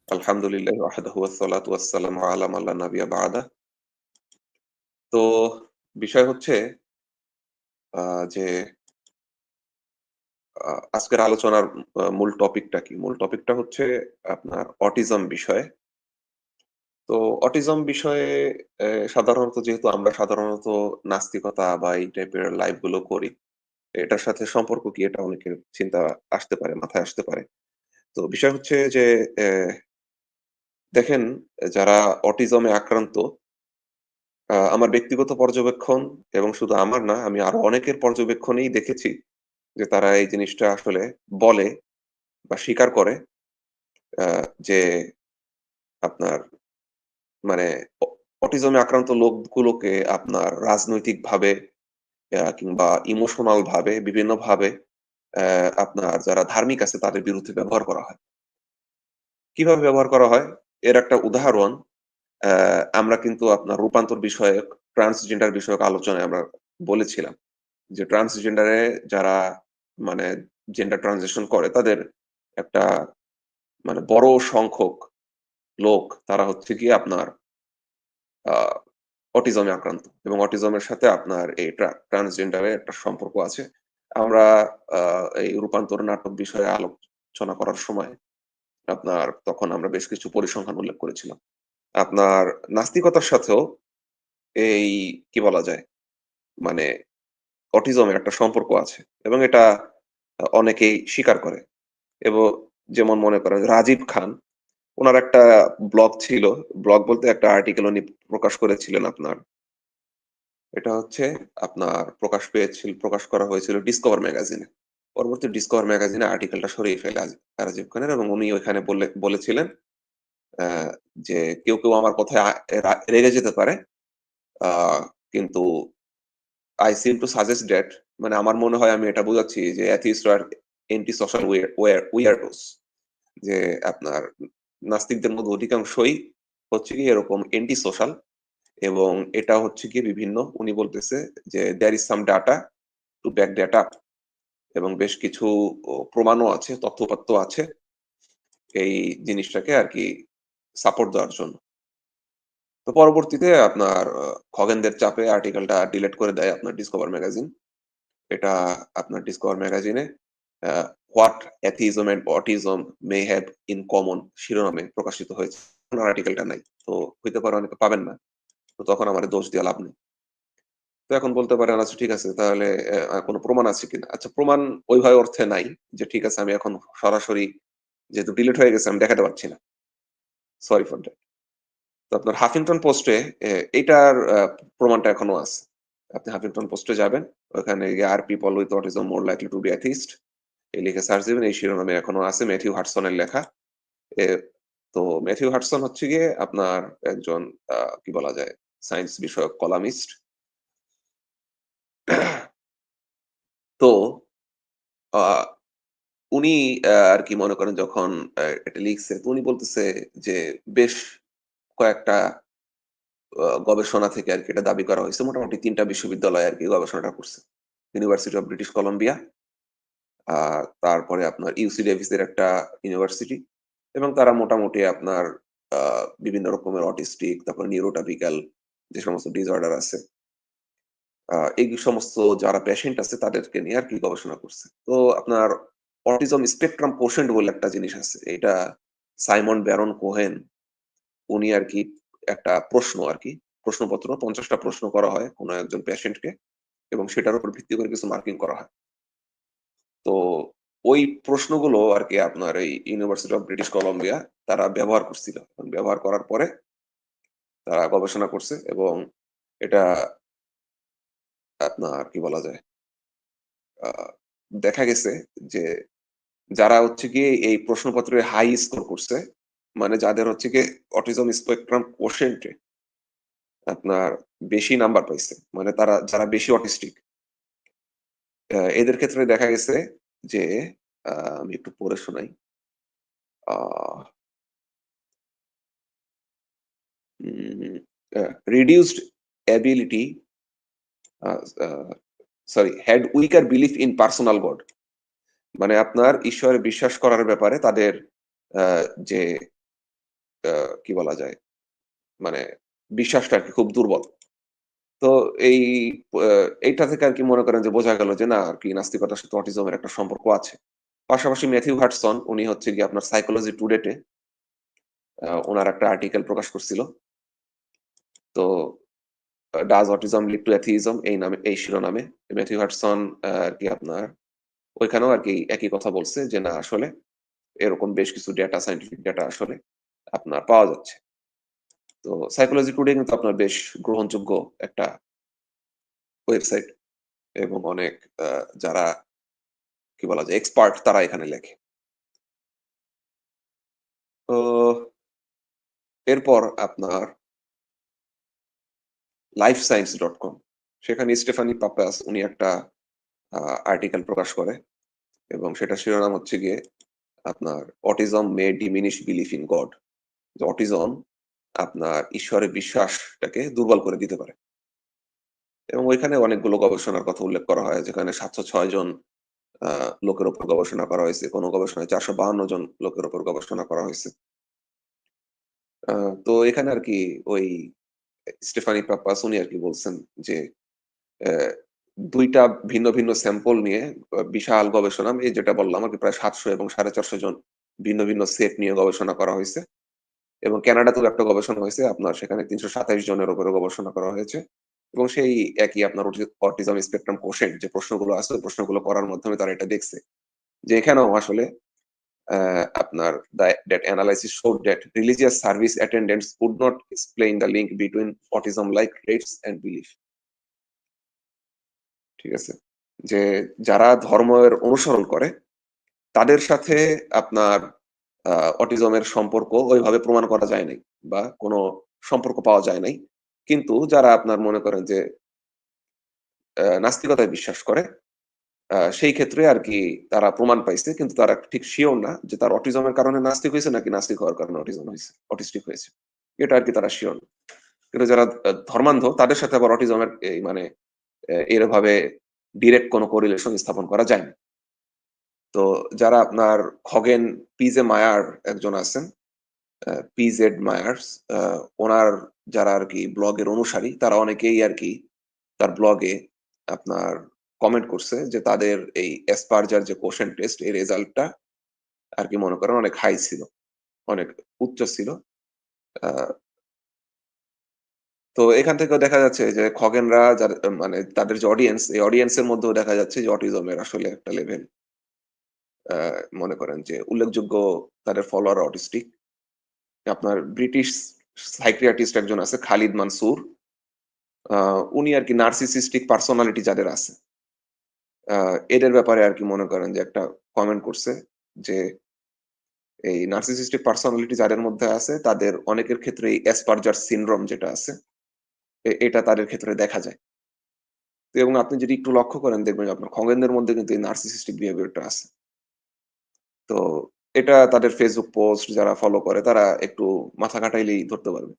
আলহামদুলিল্লাহ ওয়াহদাহু ওয়াসসালাতু ওয়াসসালামু আলা মান লা নাবিয়্যা বা'দা। তো বিষয় হচ্ছে আ যে আজকের আলোচনার মূল টপিকটা কি? মূল টপিকটা হচ্ছে আপনার অটিজম বিষয়ে। তো অটিজম বিষয়ে সাধারণত যেহেতু আমরা সাধারণত নাস্তিকতা বা এই টাইপের লাইভ গুলো করি, এটার সাথে সম্পর্ক কি এটা অনেকের চিন্তা আসতে পারে, মাথায় আসতে পারে। তো বিষয় হচ্ছে যে অ্যা দেখেন যারা অটিজমে আক্রান্ত আমার ব্যক্তিগত পর্যবেক্ষণ এবং শুধু আমার না, আমি আরো অনেকের পর্যবেক্ষণেই দেখেছি যে তারা এই জিনিসটা আসলে বলে বা স্বীকার করে যে আপনার মানে অ অটিজমে আক্রান্ত লোকগুলোকে আপনার রাজনৈতিকভাবে কিংবা ইমোশনাল ভাবে বিভিন্নভাবে আপনার যারা ধার্মিক আছে তাদের বিরুদ্ধে ব্যবহার করা হয়। কিভাবে ব্যবহার করা হয়? এর একটা উদাহরণ আমরা কিন্তু আপনার রূপান্তর বিষয়ক, ট্রান্সজেন্ডার বিষয়ক আলোচনায় আমরা বলেছিলাম। যে ট্রান্সজেন্ডারে যারা মানে জেন্ডার ট্রানজিশন করে তাদের একটা মানে বড় সংখ্যক লোক তারা হচ্ছে গিয়ে আপনার আ অটিজমে আক্রান্ত এবং অটিজমের সাথে আপনার এই ট্রান্সজেন্ডারের একটা সম্পর্ক আছে। আমরা আ এই রূপান্তর নাটক বিষয়ে আলোচনা করার সময় আপনার তখন আমরা বেশ কিছু পরিসংখ্যান উল্লেখ করেছিলাম। আপনার নাস্তিকতার সাথেও এই কি বলা যায়? মানে অটিজমের একটা সম্পর্ক আছে এবং এটা অনেকেই স্বীকার করে। এবং যেমন মনে করেন রাজীব খান, উনার একটা ব্লগ ছিল। ব্লগ বলতে একটা আর্টিকেল উনি প্রকাশ করেছিলেন আপনার। এটা হচ্ছে আপনার প্রকাশ করা হয়েছিল ডিসকভার ম্যাগাজিনে। পরবর্তী ডিসকভার ম্যাগাজিনে আর্টিকেলটা সরিয়ে ফেলে রাজীব খানের এবং উনি ওইখানে বলেছিলেন অ্যা যে, কেউ আমার কথায় রেগে যেতে পারে। আ কিন্তু I seem to suggest that মানে আমার মনে হয় আমি এটা বোঝাচ্ছি যে atheists are anti-social weirdos যে আপনার নাস্তিকদের মধ্যে অধিকাংশই হচ্ছে গিয়ে এরকম অ্যান্টি সোশ্যাল এবং এটা হচ্ছে গিয়ে বিভিন্ন উনি বলতেছে যে there is some data to back that up এবং বেশ কিছু প্রমাণও আছে, তথ্যপাত্র আছে এই জিনিসটাকে আরকি সাপোর্ট দেওয়ার জন্য। তো পরবর্তীতে আপনার খগেনদের চাপে আর্টিকেলটা ডিলিট করে দেয় আপনার ডিসকভার ম্যাগাজিন। এটা আপনার ডিসকভার ম্যাগাজিনে a what atheism and autism may have in common শিরোনামে প্রকাশিত হয়েছে। এখন আর আর্টিকেলটা নাই। তো হইতে পারে অনেকে পাবেন না। তো তখন আমারে দোষ দিয়া লাভ নেই। তো এখন বলতে পারেন আচ্ছা ঠিক আছে তাহলে কোন প্রমাণ আছে কিনা? আচ্ছা প্রমাণ ওইভাবে অর্থে নাই যে ঠিক আছে আমি এখন সরাসরি যেহেতু ডিলিট হয়ে গেছে আমি দেখাতে পারছি না। Sorry for that. তো আপনার হাফিংটন পোস্টে এইটার প্রমাণটা এখনো আছে। আপনি হাফিংটন পোস্টে যাবেন। ওখানে গিয়ে are people with autism more likely to be atheist এই লিখে সার্চ দিবেন। এই শিরোনামে এখনো আছে ম্যাথিউ হাডসনের লেখা। এ তো ম্যাথিউ হাডসন হচ্ছে গিয়ে আপনার একজন কি বলা যায়? সায়েন্স বিষয়ক কলামিস্ট। তো আ উনি আরকি মনে করেন যখন এটা লিখছে তো উনি বলতেছে যে বেশ কয়েকটা গবেষণা থেকে আরকি এটা দাবি করা হইছে। মোটামুটি ৩ টা বিশ্ববিদ্যালয় আরকি গবেষণাটা করছে। ইউনিভার্সিটি অফ ব্রিটিশ কলম্বিয়া, আ তারপরে আপনার ইউসি ডেভিসের একটা ইউনিভার্সিটি এবং তারা মোটামুটি আপনার আ বিভিন্ন রকমের অটিস্টিক, তারপর নিউরোটিপিক্যাল যে সমস্ত ডিসঅর্ডার আছে, এই সমস্ত যারা পেশেন্ট আছে তাদেরকে নিয়ে আরকি গবেষণা করছে। তো আপনার অটিজম স্পেকট্রাম কোশেন্ট বলে একটা জিনিস আছে। এটা সাইমন ব্যারন কোহেন উনি আরকি একটা প্রশ্ন আরকি, প্রশ্নপত্র ৫০ টা প্রশ্ন করা হয় কোন একজন পেশেন্টকে এবং সেটার উপর ভিত্তি করে কিছু মার্কিং করা হয়। তো ওই প্রশ্নগুলো আরকি আপনার এই ইউনিভার্সিটি অফ ব্রিটিশ কলম্বিয়া তারা ব্যবহার করছিল। এবং ব্যবহার করার পরে তারা গবেষণা করছে এবং এটা আপনার কি বলা যায়? আ দেখা গেছে যে যারা হচ্ছে গিয়ে এই প্রশ্নপত্রে হাই স্কোর করছে, মানে যাদের হচ্ছে গিয়ে অটিজম স্পেকট্রাম কোশেন্ট এ আপনার বেশি নাম্বার পাইছে। মানে তারা যারা বেশি অটিস্টিক এদের ক্ষেত্রে দেখা গেছে যে আমি একটু পড়ে শোনাই। আ উম reduced ability a a sorry had weaker belief in personal God মানে আপনার ঈশ্বরে বিশ্বাস করার ব্যাপারে তাদের যে আ কি বলা যায়? মানে বিশ্বাসটা আরকি খুব দুর্বল। তো এই আ এইটা থেকে আরকি মনে করেন যে বোঝা গেল যে না আরকি নাস্তিকতার সাথে অটিজমের একটা সম্পর্ক আছে। পাশাপাশি ম্যাথিউ হাডসন উনি হচ্ছে গিয়ে আপনার সাইকোলজি টুডে তে উনার একটা আর্টিকেল প্রকাশ করছিল। তো "ডাজ অটিজম লিড টু অ্যাথিইজম" এই শিরোনামে ম্যাথিউ হাডসন আরকি আপনার ওইখানেও আরকি একই কথা বলছে যে না আসলে এরকম বেশ কিছু সায়েন্টিফিক ডেটা আসলে আপনার পাওয়া যাচ্ছে। তো সাইকোলজি টুডে কিন্তু আপনার বেশ গ্রহণযোগ্য একটা ওয়েবসাইট এবং অনেক আ যারা কি বলা যায় এক্সপার্ট তারা এখানে লেখে। তো এরপর আপনার lifescience.com সেখানে স্টেফানি পাপাস উনি একটা আ আর্টিকেল প্রকাশ করে এবং সেটার শিরোনাম হচ্ছে গিয়ে আপনার "autism May diminish belief in god" যে অটিজম আপনার ঈশ্বরে বিশ্বাসটাকে দুর্বল করে দিতে পারে। এবং ওইখানে অনেকগুলো গবেষণার কথা উল্লেখ করা হয় যেখানে ৭০৬ জন আ লোকের উপর গবেষণা করা হয়েছে। কোন গবেষণায় ৪৫২ জন লোকের উপর গবেষণা করা হয়েছে। আ তো এখানে আরকি ওই স্টেফানি পাপ্পাস উনি আরকি বলছেন যে অ্যা ২ টা ভিন্ন, ভিন্ন স্যাম্পল নিয়ে বিশাল গবেষণা আমি যেটা বললাম আরকি প্রায় ৭০০ এবং ৪৫০ জন ভিন্ন, ভিন্ন সেট নিয়ে গবেষণা করা হইছে। এবং কানাডাতেও একটা গবেষণা হয়েছে। আপনার সেখানে ৩২৭ জনের উপরে গবেষণা করা হয়েছে। এবং সেই একই আপনার অটিজম স্পেকট্রাম কোশেন্ট যে প্রশ্নগুলো আছে, ওই প্রশ্নগুলো করার মাধ্যমে তারা এটা দেখছে। যে এখানেও আসলে আপনার that analysis showed that religious service attendants could not explain the link between autism-like traits and belief. ঠিক আছে? যে যারা ধর্মের অনুসরণ করে তাদের সাথে আপনার আ অটিজমের সম্পর্ক ওইভাবে প্রমাণ করা যায় নাই বা কোনো সম্পর্ক পাওয়া যায় নাই। কিন্তু যারা আপনার মনে করেন যে নাস্তিকতায় বিশ্বাস করে, সেই ক্ষেত্রে আরকি তারা প্রমাণ পাইছে। কিন্তু তারা ঠিক সিওর না যে তার অটিজমের কারণে নাস্তিক হইছে নাকি নাস্তিক হওয়ার কারণে অটিস্টিক হয়েছে। এটা আরকি তারা সিওর না। কিন্তু যারা ধর্মান্ধ তাদের সাথে আবার অটিজমের এই মানে এভাবে ডিরেক্ট কোনো কোরিলেশন স্থাপন করা যায় না। তো যারা আপনার খগেন পিজে মায়ার একজন আছেন, পিজেড মায়ার্স উনার যারা আরকি ব্লগের অনুসারী তারা অনেকেই আরকি তার ব্লগে আপনার কমেন্ট করছে যে তাদের এই Asperger যে কোশেন্ট টেস্ট এর রেজাল্টটা আরকি মনে করেন অনেক হাই ছিল। অনেক উচ্চ ছিল। আ তো এখান থেকেও দেখা যাচ্ছে যে খগেনরা মানে তাদের যে অডিয়েন্স, এই অডিয়েন্স এর মধ্যেও দেখা যাচ্ছে যে অটিজমের আসলে একটা লেভেল আ মনে করেন যে উল্লেখযোগ্য তাদের ফলোয়ার অটিস্টিক। আপনার ব্রিটিশ সাইকিয়াট্রিস্ট একজন আছে খালিদ মানসুর। আ উনি আরকি নার্সিসিস্টিক পার্সোনালিটি যাদের আছে, আ এদের ব্যাপারে আরকি মনে করেন যে একটা কমেন্ট করছে যে, এই নার্সিসিস্টিক পার্সোনালিটি যাদের মধ্যে আছে তাদের অনেকের ক্ষেত্রেই Asperger সিনড্রোম যেটা আছে, এটা তাদের ক্ষেত্রে দেখা যায়। তো এবং আপনি যদি একটু লক্ষ্য করেন দেখবেন আপনার খগেনদের মধ্যে কিন্তু এই নার্সিসিস্টিক বিহেভিয়ার টা আছে। তো এটা তাদের Facebook পোস্ট যারা ফলো করে তারা একটু মাথা খাটাইলেই ধরতে পারবে।